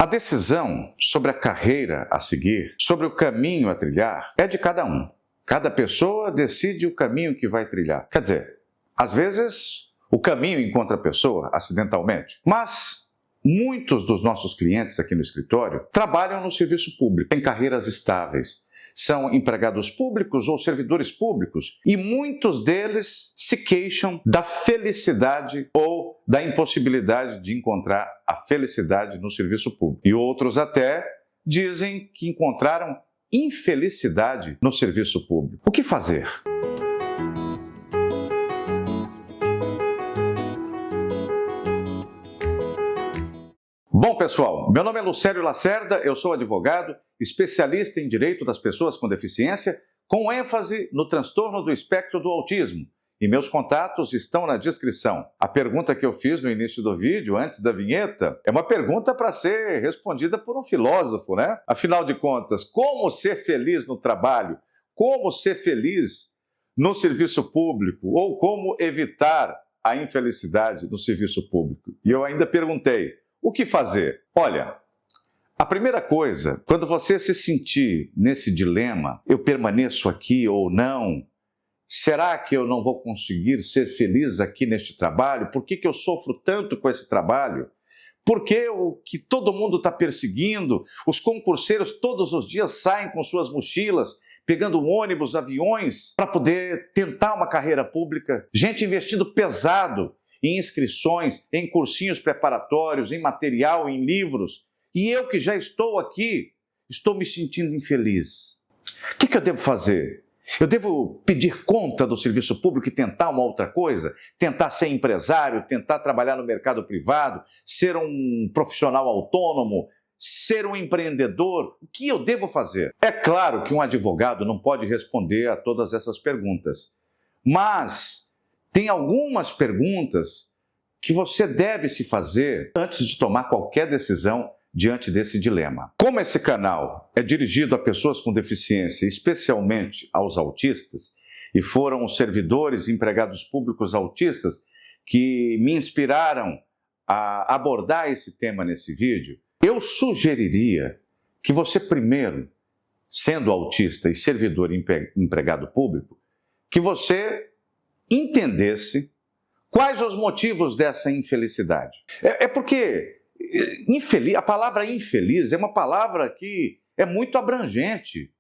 A decisão sobre a carreira a seguir, sobre o caminho a trilhar, é de cada um. Cada pessoa decide o caminho que vai trilhar. Quer dizer, às vezes o caminho encontra a pessoa acidentalmente, mas muitos dos nossos clientes aqui no escritório trabalham no serviço público, têm carreiras estáveis. São empregados públicos ou servidores públicos e muitos deles se queixam da felicidade ou da impossibilidade de encontrar a felicidade no serviço público. E outros até dizem que encontraram infelicidade no serviço público. O que fazer? Bom, pessoal, meu nome é Lucélio Lacerda, eu sou advogado, especialista em direito das pessoas com deficiência, com ênfase no transtorno do espectro do autismo. E meus contatos estão na descrição. A pergunta que eu fiz no início do vídeo, antes da vinheta, é uma pergunta para ser respondida por um filósofo, né? Afinal de contas, como ser feliz no trabalho? Como ser feliz no serviço público? Ou como evitar a infelicidade no serviço público? E eu ainda perguntei, o que fazer? Olha, a primeira coisa, quando você se sentir nesse dilema, eu permaneço aqui ou não? Será que eu não vou conseguir ser feliz aqui neste trabalho? Por que eu sofro tanto com esse trabalho? Por que o que todo mundo está perseguindo? Os concurseiros todos os dias saem com suas mochilas, pegando ônibus, aviões, para poder tentar uma carreira pública. Gente investindo pesado em inscrições, em cursinhos preparatórios, em material, em livros. E eu que já estou aqui, estou me sentindo infeliz. O que eu devo fazer? Eu devo pedir conta do serviço público e tentar uma outra coisa? Tentar ser empresário, tentar trabalhar no mercado privado, ser um profissional autônomo, ser um empreendedor? O que eu devo fazer? É claro que um advogado não pode responder a todas essas perguntas, mas tem algumas perguntas que você deve se fazer antes de tomar qualquer decisão diante desse dilema. Como esse canal é dirigido a pessoas com deficiência, especialmente aos autistas, e foram os servidores e empregados públicos autistas que me inspiraram a abordar esse tema nesse vídeo, eu sugeriria que você primeiro, sendo autista e servidor e empregado público, que você entendesse quais os motivos dessa infelicidade. Porque a palavra infeliz é uma palavra que é muito abrangente,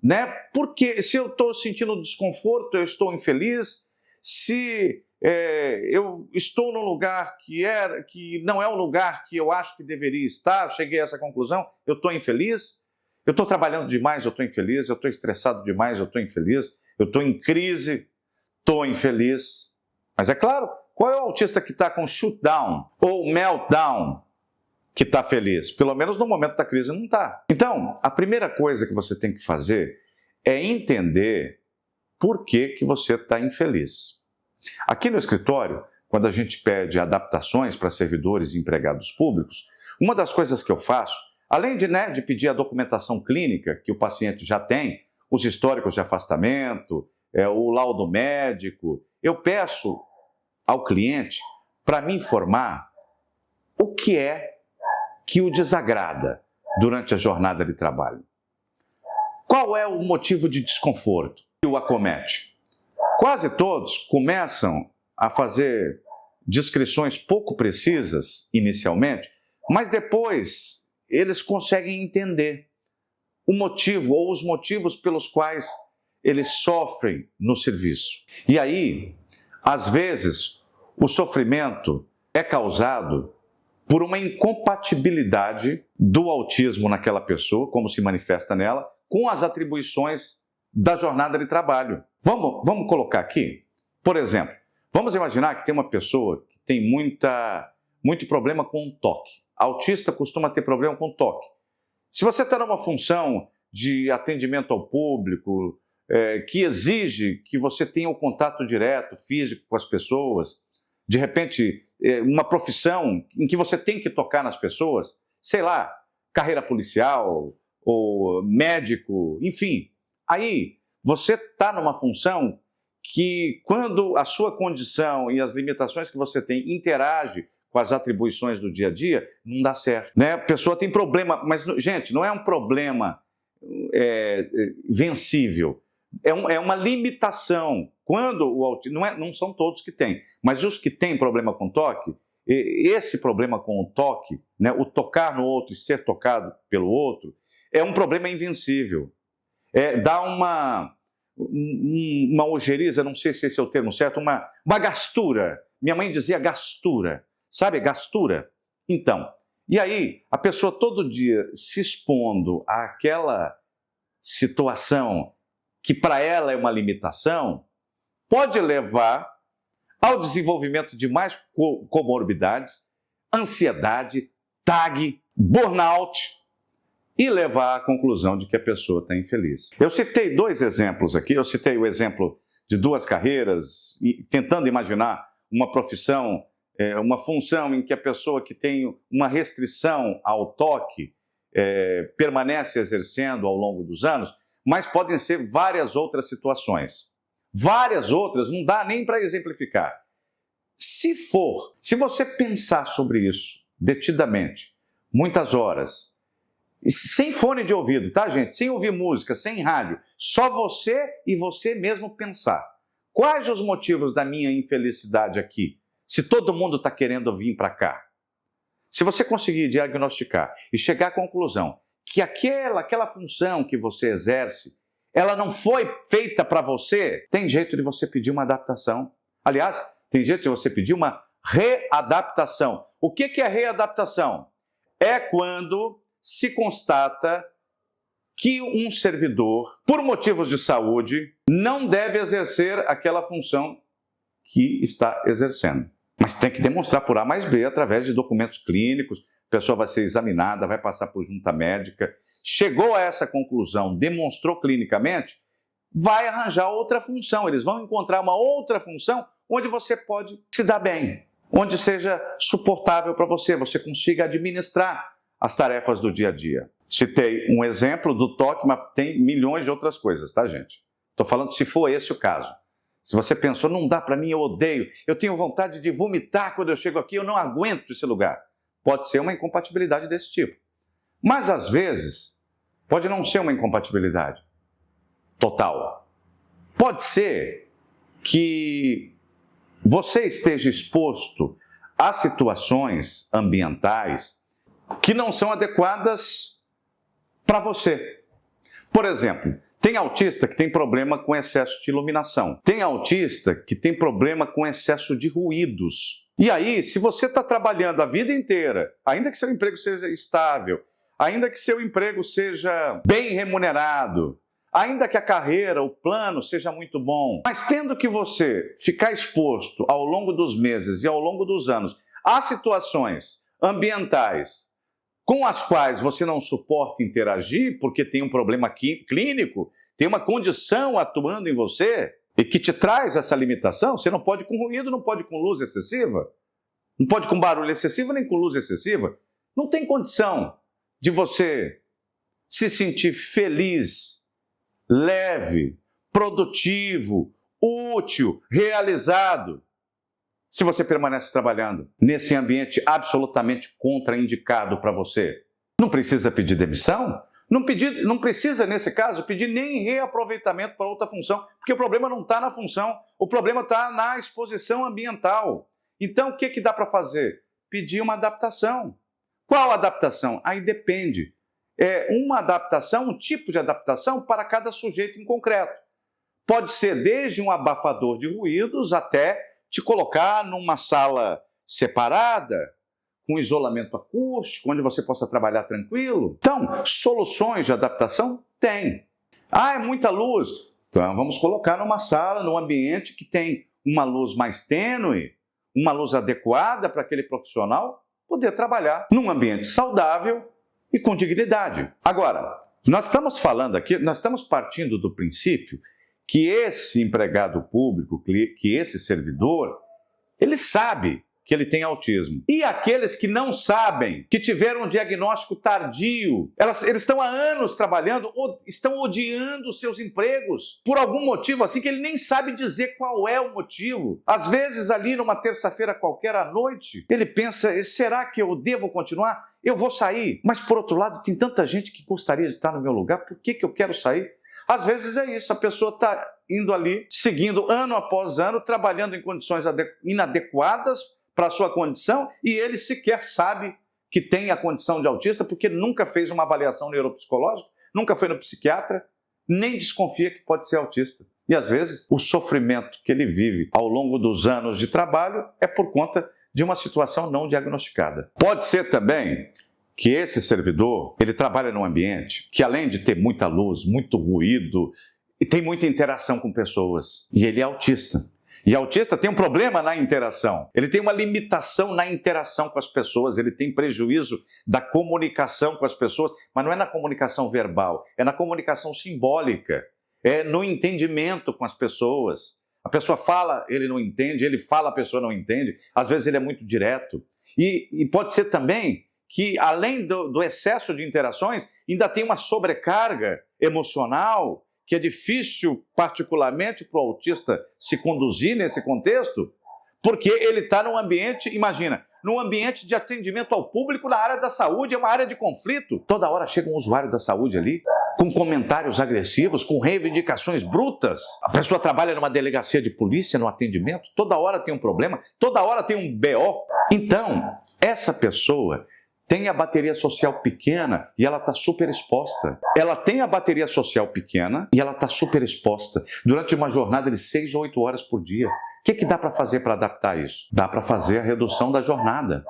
né? Porque se eu estou sentindo desconforto, eu estou infeliz. Se eu estou num lugar que não é o lugar que eu acho que deveria estar, eu cheguei a essa conclusão, eu estou infeliz. Eu estou trabalhando demais, eu estou infeliz. Eu estou estressado demais, eu estou infeliz. Eu estou em crise, estou infeliz. Mas é claro, qual é o autista que está com shutdown ou meltdown que está feliz? Pelo menos no momento da crise não está. Então, a primeira coisa que você tem que fazer é entender por que você está infeliz. Aqui no escritório, quando a gente pede adaptações para servidores e empregados públicos, uma das coisas que eu faço, além de pedir a documentação clínica que o paciente já tem, os históricos de afastamento, o laudo médico, eu peço ao cliente para me informar o que é que o desagrada durante a jornada de trabalho. Qual é o motivo de desconforto que o acomete? Quase todos começam a fazer descrições pouco precisas inicialmente, mas depois eles conseguem entender o motivo ou os motivos pelos quais eles sofrem no serviço. E aí, às vezes, o sofrimento é causado por uma incompatibilidade do autismo naquela pessoa, como se manifesta nela, com as atribuições da jornada de trabalho. Vamos colocar aqui? Por exemplo, vamos imaginar que tem uma pessoa que tem muito problema com toque. Autista costuma ter problema com toque. Se você está numa função de atendimento ao público, que exige que você tenha um contato direto, físico com as pessoas, de repente, uma profissão em que você tem que tocar nas pessoas, sei lá, carreira policial ou médico, enfim. Aí você está numa função que, quando a sua condição e as limitações que você tem interage com as atribuições do dia a dia, não dá certo, né? A pessoa tem problema, mas, gente, não é um problema vencível, é uma limitação. Quando o autismo, não são todos que têm, mas os que têm problema com toque, esse problema com o toque, né, o tocar no outro e ser tocado pelo outro, é um problema invencível. Dá uma ojeriza, não sei se esse é o termo certo, uma gastura. Minha mãe dizia gastura, sabe, gastura? Então, e aí a pessoa todo dia se expondo àquela situação que para ela é uma limitação, pode levar ao desenvolvimento de mais comorbidades, ansiedade, TAG, burnout, e levar à conclusão de que a pessoa está infeliz. Eu citei 2 exemplos aqui, eu citei o exemplo de 2 carreiras, tentando imaginar uma profissão, uma função em que a pessoa que tem uma restrição ao toque permanece exercendo ao longo dos anos, mas podem ser várias outras situações. Várias outras, não dá nem para exemplificar. Se você pensar sobre isso detidamente, muitas horas, sem fone de ouvido, tá, gente? Sem ouvir música, sem rádio, só você e você mesmo pensar. Quais os motivos da minha infelicidade aqui? Se todo mundo está querendo vir para cá. Se você conseguir diagnosticar e chegar à conclusão que aquela função que você exerce, ela não foi feita para você, tem jeito de você pedir uma adaptação. Aliás, tem jeito de você pedir uma readaptação. O que é readaptação? É quando se constata que um servidor, por motivos de saúde, não deve exercer aquela função que está exercendo. Mas tem que demonstrar por A mais B, através de documentos clínicos, a pessoa vai ser examinada, vai passar por junta médica. Chegou a essa conclusão, demonstrou clinicamente, vai arranjar outra função. Eles vão encontrar uma outra função onde você pode se dar bem, onde seja suportável para você, você consiga administrar as tarefas do dia a dia. Citei um exemplo do toque, mas tem milhões de outras coisas, tá, gente? Estou falando se for esse o caso. Se você pensou, não dá para mim, eu odeio, eu tenho vontade de vomitar quando eu chego aqui, eu não aguento esse lugar. Pode ser uma incompatibilidade desse tipo. Mas, às vezes, pode não ser uma incompatibilidade total. Pode ser que você esteja exposto a situações ambientais que não são adequadas para você. Por exemplo, tem autista que tem problema com excesso de iluminação. Tem autista que tem problema com excesso de ruídos. E aí, se você está trabalhando a vida inteira, ainda que seu emprego seja estável, ainda que seu emprego seja bem remunerado, ainda que a carreira, o plano seja muito bom, mas tendo que você ficar exposto ao longo dos meses e ao longo dos anos a situações ambientais com as quais você não suporta interagir porque tem um problema clínico, tem uma condição atuando em você e que te traz essa limitação, você não pode com ruído, não pode com luz excessiva, não pode com barulho excessivo nem com luz excessiva, não tem condição de você se sentir feliz, leve, produtivo, útil, realizado, se você permanece trabalhando nesse ambiente absolutamente contraindicado para você. Não precisa pedir demissão? Não precisa, nesse caso, pedir nem reaproveitamento para outra função, porque o problema não está na função, o problema está na exposição ambiental. Então, o que dá para fazer? Pedir uma adaptação. Qual adaptação? Aí depende. É uma adaptação, um tipo de adaptação para cada sujeito em concreto. Pode ser desde um abafador de ruídos até te colocar numa sala separada, com isolamento acústico, onde você possa trabalhar tranquilo. Então, soluções de adaptação tem. Ah, é muita luz? Então, vamos colocar numa sala, num ambiente que tem uma luz mais tênue, uma luz adequada para aquele profissional poder trabalhar num ambiente saudável e com dignidade. Agora, nós estamos falando aqui, nós estamos partindo do princípio que esse empregado público, que esse servidor, ele sabe que ele tem autismo. E aqueles que não sabem, que tiveram um diagnóstico tardio, eles estão há anos trabalhando, estão odiando seus empregos, por algum motivo assim que ele nem sabe dizer qual é o motivo. Às vezes ali numa terça-feira qualquer à noite, ele pensa, será que eu devo continuar? Eu vou sair. Mas por outro lado, tem tanta gente que gostaria de estar no meu lugar, por que eu quero sair? Às vezes é isso, a pessoa está indo ali, seguindo ano após ano, trabalhando em condições inadequadas para a sua condição, e ele sequer sabe que tem a condição de autista, porque nunca fez uma avaliação neuropsicológica, nunca foi no psiquiatra, nem desconfia que pode ser autista. E às vezes o sofrimento que ele vive ao longo dos anos de trabalho é por conta de uma situação não diagnosticada. Pode ser também que esse servidor, ele trabalha num ambiente que, além de ter muita luz, muito ruído, e tem muita interação com pessoas, e ele é autista. E autista tem um problema na interação. Ele tem uma limitação na interação com as pessoas, ele tem prejuízo da comunicação com as pessoas, mas não é na comunicação verbal, é na comunicação simbólica, é no entendimento com as pessoas. A pessoa fala, ele não entende, ele fala, a pessoa não entende. Às vezes ele é muito direto. E pode ser também que, além do excesso de interações, ainda tem uma sobrecarga emocional, que é difícil, particularmente, para o autista se conduzir nesse contexto, porque ele está num ambiente, imagina, num ambiente de atendimento ao público na área da saúde, é uma área de conflito. Toda hora chega um usuário da saúde ali, com comentários agressivos, com reivindicações brutas. A pessoa trabalha numa delegacia de polícia, no atendimento, toda hora tem um problema, toda hora tem um BO. Então, essa pessoa tem a bateria social pequena e ela está super exposta. Ela tem a bateria social pequena e ela está super exposta durante uma jornada de 6 ou 8 horas por dia. O que dá para fazer para adaptar isso? Dá para fazer a redução da jornada.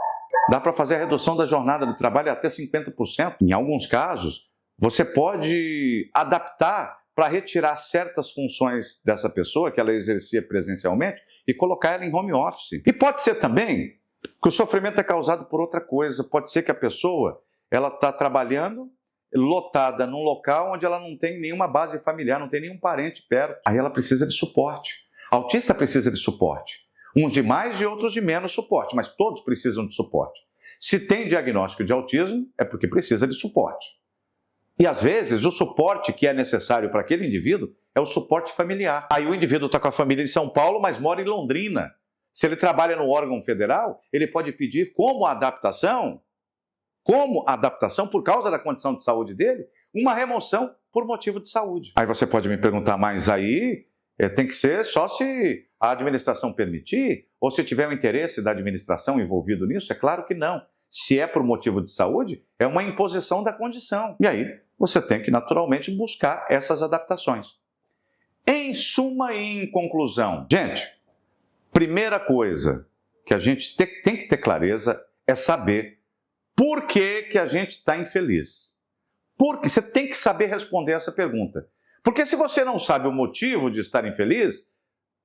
Dá para fazer a redução da jornada do trabalho até 50%. Em alguns casos, você pode adaptar para retirar certas funções dessa pessoa que ela exercia presencialmente e colocar ela em home office. E pode ser também que o sofrimento é causado por outra coisa. Pode ser que a pessoa está trabalhando lotada num local onde ela não tem nenhuma base familiar, não tem nenhum parente perto. Aí ela precisa de suporte. Autista precisa de suporte. Uns de mais e outros de menos suporte, mas todos precisam de suporte. Se tem diagnóstico de autismo, é porque precisa de suporte. E às vezes o suporte que é necessário para aquele indivíduo é o suporte familiar. Aí o indivíduo está com a família em São Paulo, mas mora em Londrina. Se ele trabalha no órgão federal, ele pode pedir como adaptação, por causa da condição de saúde dele, uma remoção por motivo de saúde. Aí você pode me perguntar, mas aí tem que ser só se a administração permitir, ou se tiver o interesse da administração envolvido nisso? É claro que não. Se é por motivo de saúde, é uma imposição da condição. E aí você tem que naturalmente buscar essas adaptações. Em suma e em conclusão, gente, primeira coisa que a gente tem que ter clareza é saber por que a gente está infeliz. Porque você tem que saber responder essa pergunta. Porque se você não sabe o motivo de estar infeliz,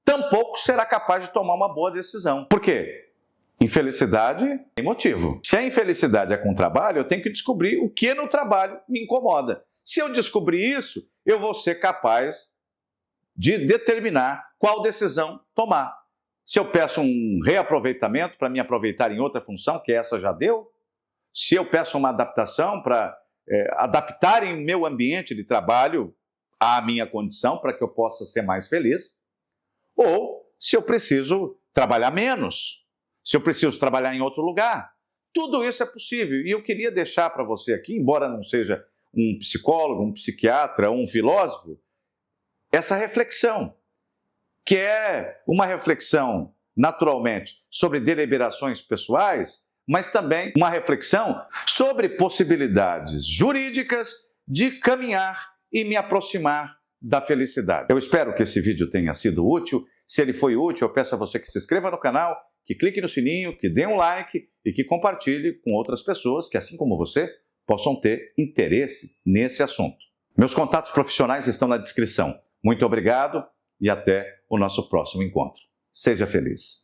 tampouco será capaz de tomar uma boa decisão. Por quê? Infelicidade tem motivo. Se a infelicidade é com o trabalho, eu tenho que descobrir o que no trabalho me incomoda. Se eu descobrir isso, eu vou ser capaz de determinar qual decisão tomar. Se eu peço um reaproveitamento para me aproveitar em outra função, que essa já deu, se eu peço uma adaptação para adaptar em meu ambiente de trabalho à minha condição para que eu possa ser mais feliz, ou se eu preciso trabalhar menos, se eu preciso trabalhar em outro lugar. Tudo isso é possível. E eu queria deixar para você aqui, embora não seja um psicólogo, um psiquiatra ou um filósofo, essa reflexão, que é uma reflexão, naturalmente, sobre deliberações pessoais, mas também uma reflexão sobre possibilidades jurídicas de caminhar e me aproximar da felicidade. Eu espero que esse vídeo tenha sido útil. Se ele foi útil, eu peço a você que se inscreva no canal, que clique no sininho, que dê um like e que compartilhe com outras pessoas que, assim como você, possam ter interesse nesse assunto. Meus contatos profissionais estão na descrição. Muito obrigado e até o nosso próximo encontro. Seja feliz.